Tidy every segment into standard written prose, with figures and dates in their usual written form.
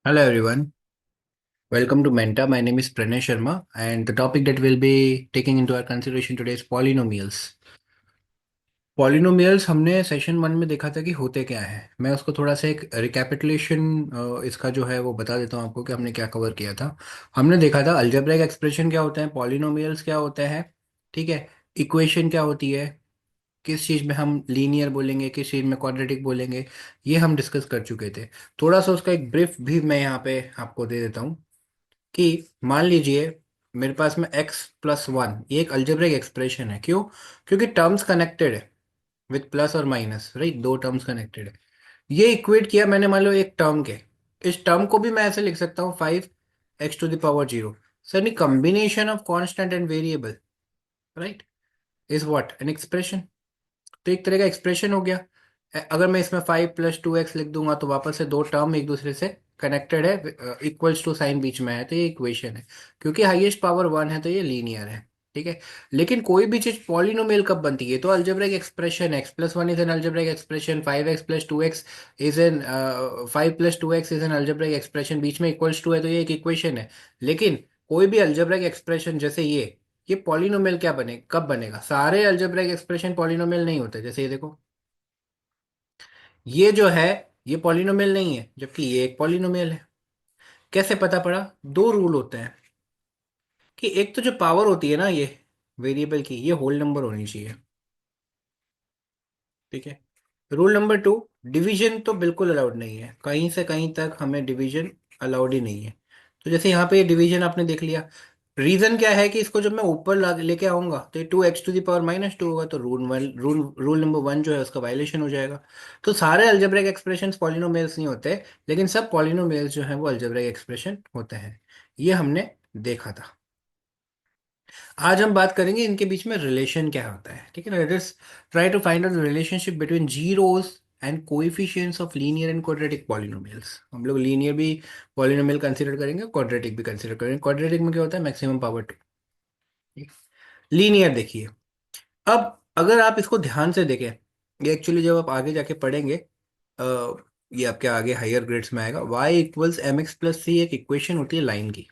Hello everyone, welcome to Menta. My name is Pranay Sharma, and the topic that we'll be taking into our consideration today is polynomials. Polynomials हमने session one में देखा था कि होते क्या है। मैं उसको थोड़ा सा एक रिकैपिटुलेशन इसका जो है वो बता देता हूँ आपको कि हमने क्या कवर किया था। हमने देखा था अलजेब्रिक एक्सप्रेशन क्या होता है, पॉलिनोमियल्स क्या होता है, ठीक है, इक्वेशन क्या होती है, किस चीज़ में हम लीनियर बोलेंगे, किस चीज़ में क्वाड्रेटिक बोलेंगे, ये हम डिस्कस कर चुके थे। थोड़ा सा उसका एक ब्रीफ भी मैं यहाँ पे आपको दे देता हूँ कि मान लीजिए मेरे पास में x+1 ये एक अलजेब्रिक एक्सप्रेशन है। क्यों? क्योंकि टर्म्स कनेक्टेड है विथ प्लस और माइनस, राइट, दो टर्म्स कनेक्टेड है। ये इक्वेट किया मैंने, मान लो एक टर्म के, इस टर्म को भी मैं ऐसे लिख सकता हूँ 5x⁻0। सर नहीं, combination of constant and variable, right, is what an expression. तो एक तरह का एक्सप्रेशन हो गया। अगर मैं इसमें 5+2x लिख दूंगा तो वापस से दो टर्म एक दूसरे से कनेक्टेड है, इक्वल्स टू साइन बीच में है, तो ये इक्वेशन है। क्योंकि हाईएस्ट पावर वन है तो ये लीनियर है, ठीक है। लेकिन कोई भी चीज पॉलिनोमियल कब बनती है? तो algebraic expression x+1 is an algebraic expression, 5x+2x is an 5+2x is an algebraic expression, बीच में इक्वल्स टू है तो ये एक इक्वेशन है। लेकिन कोई भी अलजेब्रिक एक्सप्रेशन जैसे ये पॉलिनोमियल क्या बने, कब बनेगा? सारे अलजेब्रिक एक्सप्रेशन पॉलिनोमियल नहीं होते। जैसे ये देखो, ये जो है ये पॉलिनोमियल नहीं है, जबकि ये एक पॉलिनोमियल है। कैसे पता पड़ा? दो रूल होते हैं कि एक तो जो पावर होती है ना ये वेरिएबल की, ये होल नंबर होनी चाहिए, ठीक है। रूल नंबर टू, डिवीजन तो बिल्कुल अलाउड नहीं है, कहीं से कहीं तक हमें डिवीजन अलाउड ही नहीं है। तो जैसे यहाँ पे ये डिवीजन आपने देख लिया। रीजन क्या है कि इसको जब मैं ऊपर लेके आऊंगा तो ये 2x⁻⁻2 होगा, तो रूल नंबर वन जो है उसका वायलेशन हो जाएगा। तो सारे अल्जेब्रिक एक्सप्रेशंस पॉलिनोमियल्स नहीं होते, लेकिन सब पॉलिनोमियल्स जो हैं वो अल्जेब्रिक एक्सप्रेशन होते हैं। ये हमने देखा था। आज हम बात करेंगे इनके बीच में रिलेशन क्या होता है, ठीक है ना। Let us try to find out the relationship between zeros and coefficients of linear and quadratic polynomials. हम लोग लीनियर भी पॉलिनोमियल कंसीडर करेंगे, क्वाड्रेटिक भी कंसीडर करेंगे। क्वाड्रेटिक में क्या होता है? Maximum power to. लीनियर देखिए, अब अगर आप इसको ध्यान से देखें, ये एक्चुअली जब आप आगे जाके पढ़ेंगे, अ, ये आपके आगे हायर ग्रेड्स में आएगा। y=mx+c एक इक्वेशन होती है लाइन की,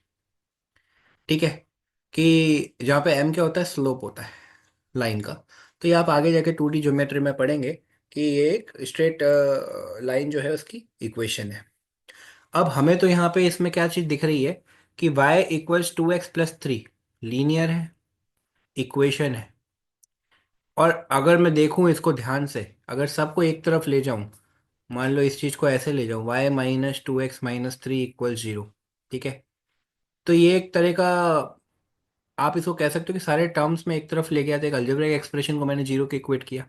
ठीक है, कि जहाँ पे m क्या होता है? स्लोप होता है लाइन का। तो ये आप आगे जाके 2D ज्योमेट्री में पढ़ेंगे कि ये एक स्ट्रेट लाइन जो है उसकी इक्वेशन है। अब हमें तो यहाँ पे इसमें क्या चीज़ दिख रही है कि y=2x+3 लीनियर है, इक्वेशन है। और अगर मैं देखूं इसको ध्यान से, अगर सबको एक तरफ ले जाऊं, मान लो इस चीज को ऐसे ले जाऊं, y−2x−3 = 0, ठीक है। तो ये एक तरह का, आप इसको कह सकते हो कि सारे टर्म्स में एक तरफ ले गया, तो एक अलजेब्रिक एक्सप्रेशन को मैंने जीरो के इक्वेट किया,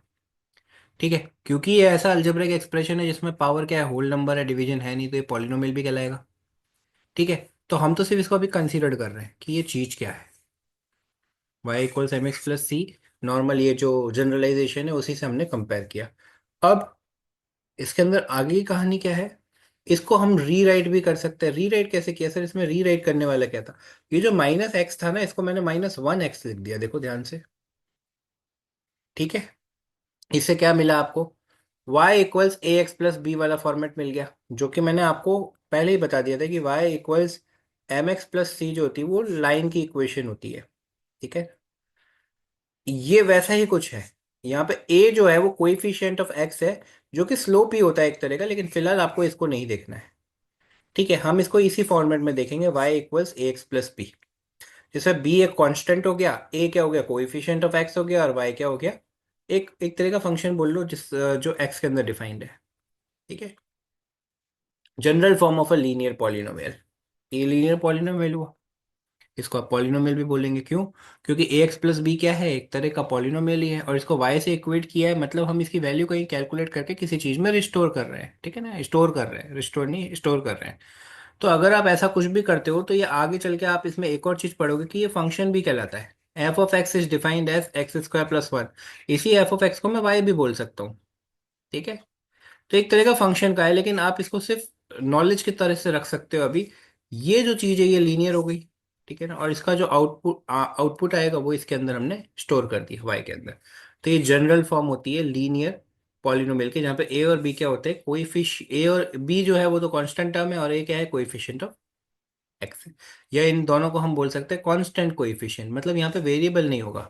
ठीक है। क्योंकि ये ऐसा अलजेब्रिक एक्सप्रेशन है जिसमें पावर क्या है? होल नंबर है, डिवीजन है नहीं, तो ये पॉलिनोमियल भी कहलाएगा, ठीक है। तो हम तो सिर्फ इसको अभी कंसीडर कर रहे हैं कि ये चीज क्या है। y=mx+c, नॉर्मल ये जो जनरलाइजेशन है उसी से हमने कंपेयर किया। अब इसके अंदर आगे की कहानी क्या है? इसको हम रीराइट भी कर सकते हैं। रीराइट कैसे किया सर? इसमें रीराइट करने वाला क्या था? ये जो -x था ना, इसको मैंने -1x लिख दिया, देखो ध्यान से, ठीक है। इससे क्या मिला आपको? y=ax+b वाला फॉर्मेट मिल गया, जो कि मैंने आपको पहले ही बता दिया था कि y=mx+c जो होती है वो लाइन की इक्वेशन होती है, ठीक है। ये वैसा ही कुछ है। यहाँ पे a जो है वो कोएफिशिएंट ऑफ x है, जो कि स्लोप ही होता है एक तरह का, लेकिन फिलहाल आपको इसको नहीं देखना है, ठीक है। हम इसको इसी फॉर्मेट में देखेंगे, y=ax+b। जैसे b एक कांस्टेंट हो गया, a क्या हो गया? कोएफिशिएंट ऑफ x हो गया, और y क्या हो गया? एक एक तरह का फंक्शन बोल लो जिस जो x के अंदर डिफाइंड है, ठीक है। General form of a linear polynomial, ये लीनियर पॉलिनोमियल हुआ। इसको आप पॉलिनोमियल भी बोलेंगे। क्यों? क्योंकि ax+b क्या है? एक तरह का पॉलिनोमियल ही है, और इसको y से इक्वेट किया है, मतलब हम इसकी वैल्यू कहीं कैलकुलेट करके किसी चीज में रिस्टोर कर रहे हैं, ठीक है ना। स्टोर कर रहे हैं, रिस्टोर नहीं, स्टोर कर रहे हैं। तो अगर आप ऐसा कुछ भी करते हो तो ये आगे चल के आप इसमें एक और चीज पढ़ोगे कि ये फंक्शन भी कहलाता है। f(x) is defined as x² + 1। इसी f(x) को मैं y भी बोल सकता हूँ, ठीक है। तो एक तरह का फंक्शन का है, लेकिन आप इसको सिर्फ नॉलेज की तरह से रख सकते हो अभी। ये जो चीज है ये लीनियर हो गई, ठीक है ना, और इसका जो आउटपुट आएगा वो इसके अंदर हमने स्टोर कर दिया y के अंदर। तो ये जनरल फॉर्म होती है लीनियर पॉलिनोमियल के, जहाँ पे ए और बी क्या होते हैं, कोई फिश, ए और बी जो है वो तो कांस्टेंट टर्म है, और ए क्या है, कोएफिशिएंट ऑफ एक्स। या इन दोनों को हम बोल सकते हैं कांस्टेंट कोएफिशिएंट, मतलब यहाँ पे वेरिएबल नहीं होगा।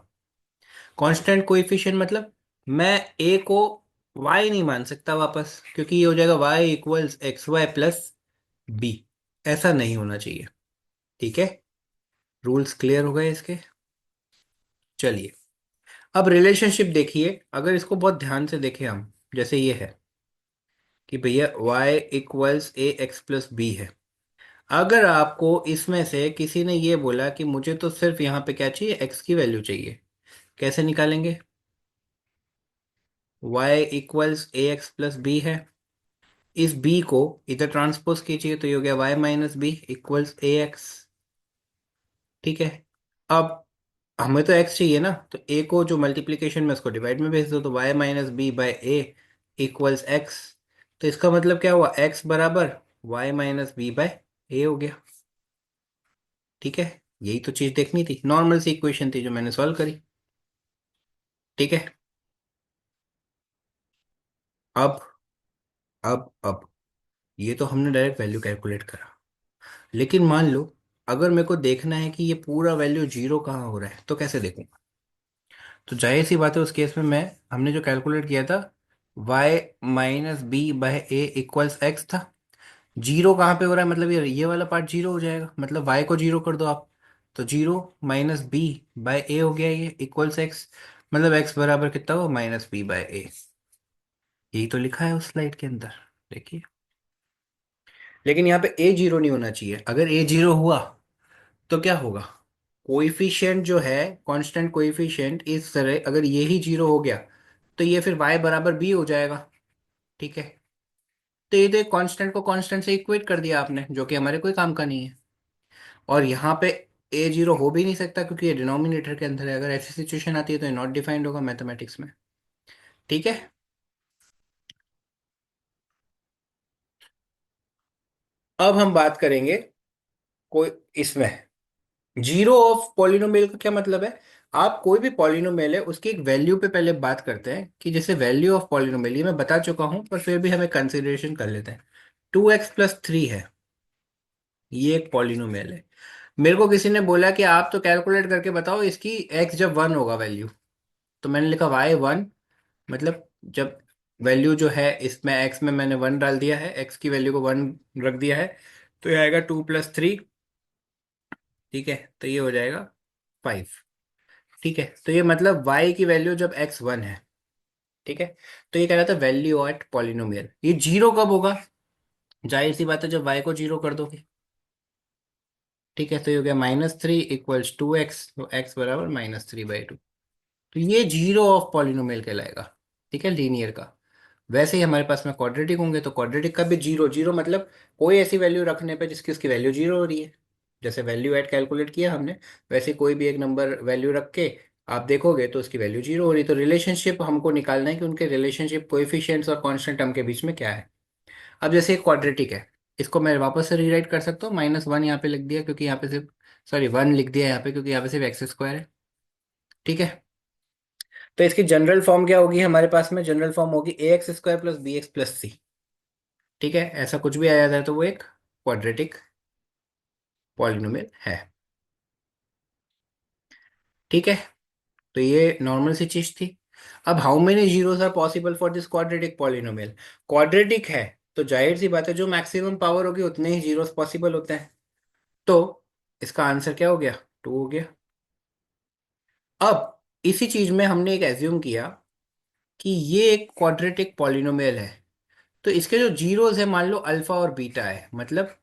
कांस्टेंट कोएफिशिएंट मतलब मैं ए को वाई नहीं मान सकता वापस, क्योंकि ये हो जाएगा y equals x y plus b. ऐसा नहीं होना चाहिए। ठीक है, रूल्स क्लियर हो गए इसके। चलिए, अब रिलेशनशिप देखिए, अगर इसको बहुत ध्यान से देखें हम, जैसे ये है कि भैया y equals a x plus B है। अगर आपको इसमें से किसी ने ये बोला कि मुझे तो सिर्फ यहाँ पे क्या चाहिए, x की वैल्यू चाहिए, कैसे निकालेंगे? y equals a x plus B है, इस b को इधर ट्रांसपोज कीजिए तो ये हो गया y minus B equals a x. ठीक है, अब हमें तो x चाहिए ना, तो a को जो मल्टीप्लीकेशन में उसको डिवाइड में भेज दो, तो y minus b by a equals x. तो इसका मतलब क्या हुआ, x बराबर y minus b by a हो गया। ठीक है, यही तो चीज देखनी थी, नॉर्मल सी इक्वेशन थी जो मैंने सॉल्व करी। ठीक है, अब अब ये तो हमने डायरेक्ट वैल्यू कैलकुलेट करा, लेकिन मान लो अगर मेरे को देखना है कि ये पूरा वैल्यू जीरो कहाँ हो रहा है, तो कैसे देखूंगा? तो जाहिर सी बात है, उस केस में मैं, हमने जो कैलकुलेट किया था, y minus B by A equals x था। जीरो कहाँ पे हो रहा है, मतलब ये वाला पार्ट जीरो हो जाएगा, मतलब y को जीरो कर दो आप, तो जीरो माइनस बी बाय ए हो गया, ये इक्वल्स एक्स, मतलब x बराबर कितना हुआ, माइनस बी बाय ए। यही तो लिखा है उस स्लाइड के अंदर, देखिए। लेकिन यहाँ पे ए जीरो नहीं होना चाहिए, अगर ए जीरो हुआ तो क्या होगा, कोइफिशिएंट जो है, कांस्टेंट कोइफिशिएंट इस तरह अगर ये ही जीरो हो गया, तो ये फिर y बराबर b हो जाएगा। ठीक है, तो ये तो एक कांस्टेंट को कांस्टेंट से इक्वेट कर दिया आपने, जो कि हमारे कोई काम का नहीं है। और यहाँ पे ए जीरो हो भी नहीं सकता, क्योंकि ये डिनोमिनेटर के अंदर है, अगर ऐसी सिचुएशन आती है तो ये नॉट डिफाइंड होगा मैथमेटिक्स में। ठीक है, अब हम बात करेंगे कोई इसमें जीरो ऑफ पॉलिनोमियल का क्या मतलब है। आप कोई भी पॉलिनोमियल है उसकी एक वैल्यू पे पहले बात करते हैं, कि जैसे वैल्यू ऑफ पॉलिनोमियल, ये मैं बता चुका हूं पर फिर भी हमें कंसिडरेशन कर लेते हैं। 2x+3 है, ये एक पॉलिनोमियल है। मेरे को किसी ने बोला कि आप तो कैलकुलेट करके बताओ इसकी x जब वन होगा वैल्यू, तो मैंने लिखा y1, मतलब जब वैल्यू जो है इसमें x में मैंने वन डाल दिया है, x की वैल्यू को वन रख दिया है, तो ये आएगा 2+3। ठीक है, तो ये हो जाएगा 5। ठीक है, तो ये मतलब y की वैल्यू जब x वन है। ठीक है, तो ये कह रहा था वैल्यू एट पॉलिनोमियल, ये जीरो कब होगा, जाहिर सी बात है जब y को जीरो कर दोगे। ठीक है, तो ये हो गया -3 इक्वल्स 2x, तो x बराबर -3/2। तो ये जीरो ऑफ पॉलिनोमियल कहलाएगा। ठीक है, लीनियर का। वैसे ही हमारे पास में क्वाड्रेटिक होंगे, तो क्वाड्रेटिक का भी जीरो जीरो, मतलब कोई ऐसी वैल्यू रखने पे जिसकी उसकी वैल्यू जीरो हो रही है। जैसे वैल्यू एट कैलकुलेट किया हमने, वैसे कोई भी एक नंबर वैल्यू रख के आप देखोगे तो उसकी वैल्यू जीरो हो रही है। तो रिलेशनशिप हमको निकालना है कि उनके रिलेशनशिप कोएफिशिएंट्स और कांस्टेंट टर्म के बीच में क्या है। अब जैसे क्वाड्रेटिक है, इसको मैं वापस से रीराइट कर सकता हूँ, -1 यहाँ पे लिख दिया क्योंकि यहाँ पे सिर्फ, सॉरी 1 लिख दिया यहाँ पे क्योंकि यहाँ पे सिर्फ एक्स स्क्वायर है। ठीक है, तो इसकी जनरल फॉर्म क्या होगी, हमारे पास में जनरल फॉर्म होगी ax² प्लस bx प्लस सी। ठीक है, ऐसा कुछ भी आ जाता है तो वो एक क्वाड्रेटिक पॉलिनोमियल है। ठीक है, तो ये नॉर्मल सी चीज थी। अब how many zeros are possible for this quadratic polynomial, quadratic है तो जाहिर सी बात है जो मैक्सिमम पावर होगी उतने ही जीरोस पॉसिबल होते हैं। तो इसका आंसर क्या हो गया, 2 हो गया। अब इसी चीज में हमने एक एज्यूम किया कि ये एक क्वाड्रेटिक पॉलिनोमियल है, तो इसके जो जीरोस है, मान लो अल्फा और बीटा है, मतलब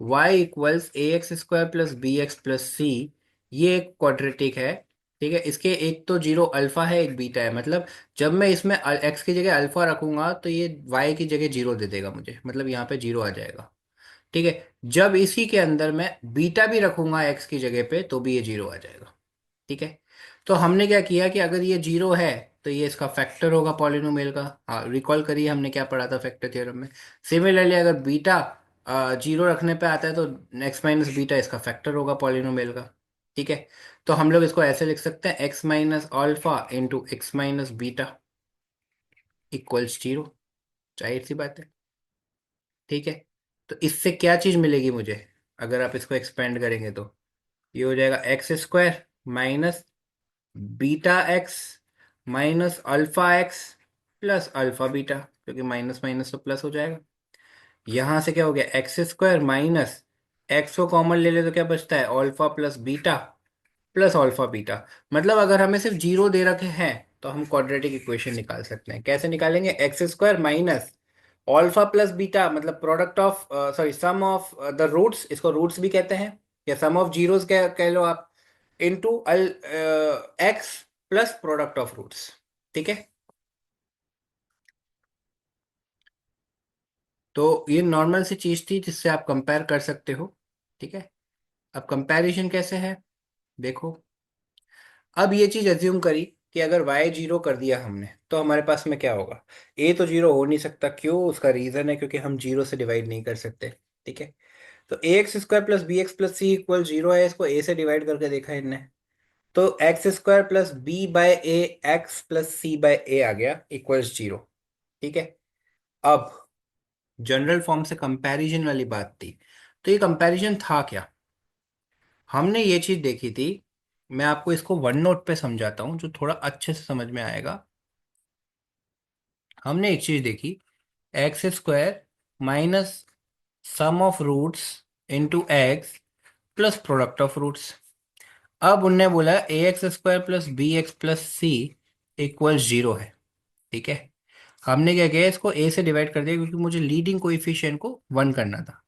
y equals ax² plus B x plus C, ये एक क्वाड्रेटिक है। ठीक है, इसके एक तो जीरो अल्फा है, एक बीटा है, मतलब जब मैं इसमें x की जगह अल्फा रखूंगा तो ये y की जगह जीरो दे देगा मुझे, मतलब यहाँ पे जीरो आ जाएगा। ठीक है, जब इसी के अंदर मैं बीटा भी रखूंगा x की जगह पे तो भी ये जीरो आ जाएगा। ठीक है, तो हमने क्या किया कि अगर ये जीरो है तो ये इसका फैक्टर होगा पॉलिनोमियल का। हाँ, रिकॉल करिए हमने क्या पढ़ा था फैक्टर थ्योरम में। सिमिलरली अगर बीटा जीरो रखने पे आता है तो एक्स माइनस बीटा इसका फैक्टर होगा पॉलिनोमियल का। ठीक है, तो हम लोग इसको ऐसे लिख सकते हैं, x minus alpha into x minus beta equals zero. जाहिर सी बात है। ठीक है। तो इससे क्या चीज मिलेगी मुझे, अगर आप इसको एक्सपेंड करेंगे तो ये हो जाएगा x square minus beta x minus alpha x plus alpha beta, क्योंकि माइनस माइनस तो प्लस हो जाएगा। यहां से क्या हो गया, एक्स स्क्वायर माइनस एक्स को कॉमन ले ले तो क्या बचता है, alpha plus beta plus alpha beta. मतलब अगर हमें सिर्फ जीरो दे रखे हैं तो हम क्वाड्रेटिक इक्वेशन निकाल सकते हैं। कैसे निकालेंगे, X square minus alpha plus beta, मतलब product of sorry sum of the roots, इसको रूट्स भी कहते हैं, या सम ऑफ जीरोस कह लो आप, इनटू अल x plus product of roots. ठीक है। तो ये नॉर्मल सी चीज थी जिससे आप कंपेयर कर सकते हो। ठीक है। अब कंपैरिजन कैसे है, देखो। अब ये चीज एज्यूम करी कि अगर y जीरो कर दिया हमने तो हमारे पास में क्या होगा। a तो जीरो हो नहीं सकता, क्यों, उसका रीजन है क्योंकि हम जीरो से डिवाइड नहीं कर सकते। ठीक है। तो a x square plus B x plus c equal zero है, इसको a से डिवाइड करके देखा इनने। तो x square plus b by a x plus c by a आ गया इक्वल्स जीरो। ठीक है। अब जनरल फॉर्म से कंपैरिजन वाली बात थी, तो ये कंपैरिजन था क्या, हमने ये चीज देखी थी। मैं आपको इसको वन नोट पे समझाता हूँ जो थोड़ा अच्छे से समझ में आएगा। हमने एक चीज देखी, x square minus sum of roots into x plus product of roots. अब उनने बोला a x square plus B x plus c equal zero है। ठीक है। हमने क्या किया, इसको ए से डिवाइड कर दिया क्योंकि मुझे लीडिंग कोएफिशिएंट को वन करना था।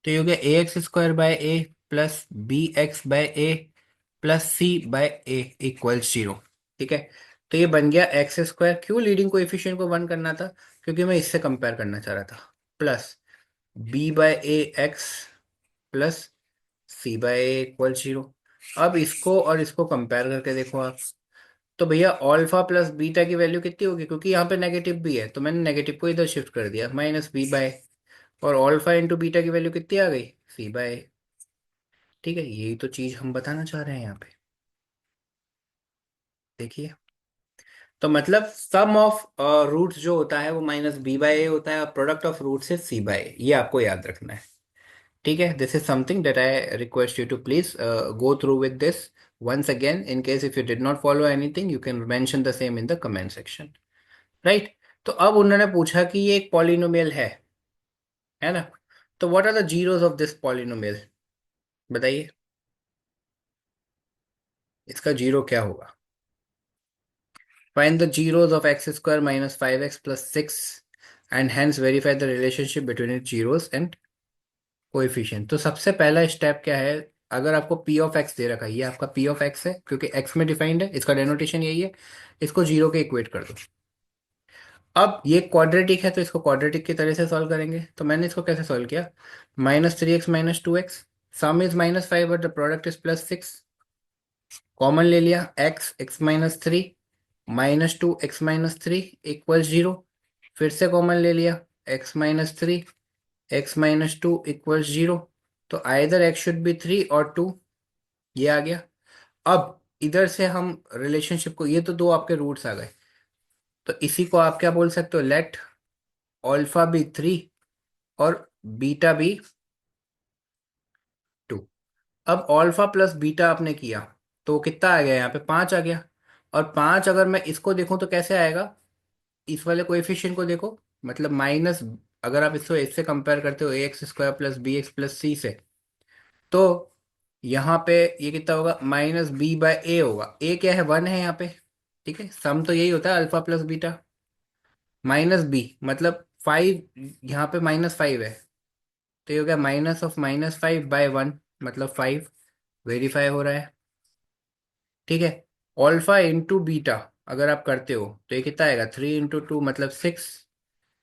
तो ये हो गया a x square by a plus B x by a plus c by a equal zero. ठीक है। तो ये बन गया एक्स स्क्वायर, क्यों, लीडिंग कोएफिशिएंट को वन करना था क्योंकि मैं इससे कंपेयर करना चाह रहा था, plus b by a x plus c by a equal zero. अब इसको और इसको कंपेयर करके देखो आप, तो भैया अल्फा प्लस बीटा की वैल्यू कितनी होगी, क्योंकि यहाँ पे नेगेटिव भी है तो मैंने नेगेटिव को इधर शिफ्ट कर दिया, माइनस बी बाय, और अल्फा इंटू बीटा की वैल्यू कितनी आ गई, सी बाय। ठीक है, यही तो चीज हम बताना चाह रहे हैं यहाँ पे। देखिए, तो मतलब सम ऑफ रूट्स जो होता है वो माइनस बी बाय ए होता है, और प्रोडक्ट ऑफ रूट से सी बाय ए, ये आपको याद रखना है। ठीक है, this is something that I request you to please go through with this once again. In case if you did not follow anything you can mention the same in the comment section. Right. तो अब उन्होंने पूछा कि ये एक polynomial है ना, तो what are the zeros of this polynomial, बताइए इसका जीरो क्या होगा। Find the zeros of x square minus 5x plus 6 and hence verify the relationship between its zeros and coefficient. तो सबसे पहला स्टेप क्या है, अगर आपको p ऑफ x दे रखा है, ये आपका p ऑफ x है क्योंकि x में डिफाइंड है, इसका डेनोटेशन यही है, इसको जीरो के इक्वेट कर दो। अब ये क्वाड्रेटिक है तो इसको क्वाड्रेटिक की तरह से सॉल्व करेंगे। तो मैंने इसको कैसे सॉल्व किया, minus three x minus two x, sum is minus five but the product is plus six, common ले लिया, x x minus three minus two x minus three equal zero, फिर से कॉमन ले लिया, x minus three x minus two equal zero. तो either x should be three और two, ये आ गया। अब इधर से हम रिलेशनशिप को, ये तो दो आपके रूट्स आ गए, तो इसी को आप क्या बोल सकते हो, लेट अल्फा बी थ्री और बीटा बी टू। अब अल्फा प्लस बीटा आपने किया तो कितना आ गया, यहाँ पे पांच आ गया। और पांच अगर मैं इसको देखूं तो कैसे आएगा, इस वाले कोएफिशिएंट को देखो, मतलब माइनस, अगर आप इसको इससे कंपेयर करते हो a x square plus B x plus c से, तो यहाँ पे ये कितना होगा, माइनस बी बाय ए होगा, ए क्या है, वन है यहाँ पे। ठीक है, सम तो यही होता है alpha plus beta, minus b मतलब फाइव, यहाँ पे माइनस फाइव है, तो ये हो गया minus of minus five by one, मतलब फाइव, वेरीफाई हो रहा है। ठीक है। अल्फा इंटू बीटा अगर आप करते हो तो ये कितना आएगा, थ्री इंटू टू मतलब सिक्स।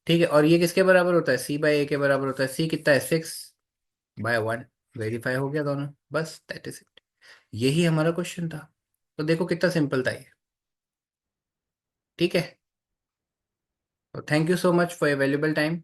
ठीक है, और ये किसके बराबर होता है, सी बाय ए के बराबर होता है, सी कितना है, सिक्स बाय वन, वेरीफाई हो गया दोनों, बस दैट इज इट। यही हमारा क्वेश्चन था। तो देखो कितना सिंपल था ये। ठीक है, तो thank you so much for your valuable time.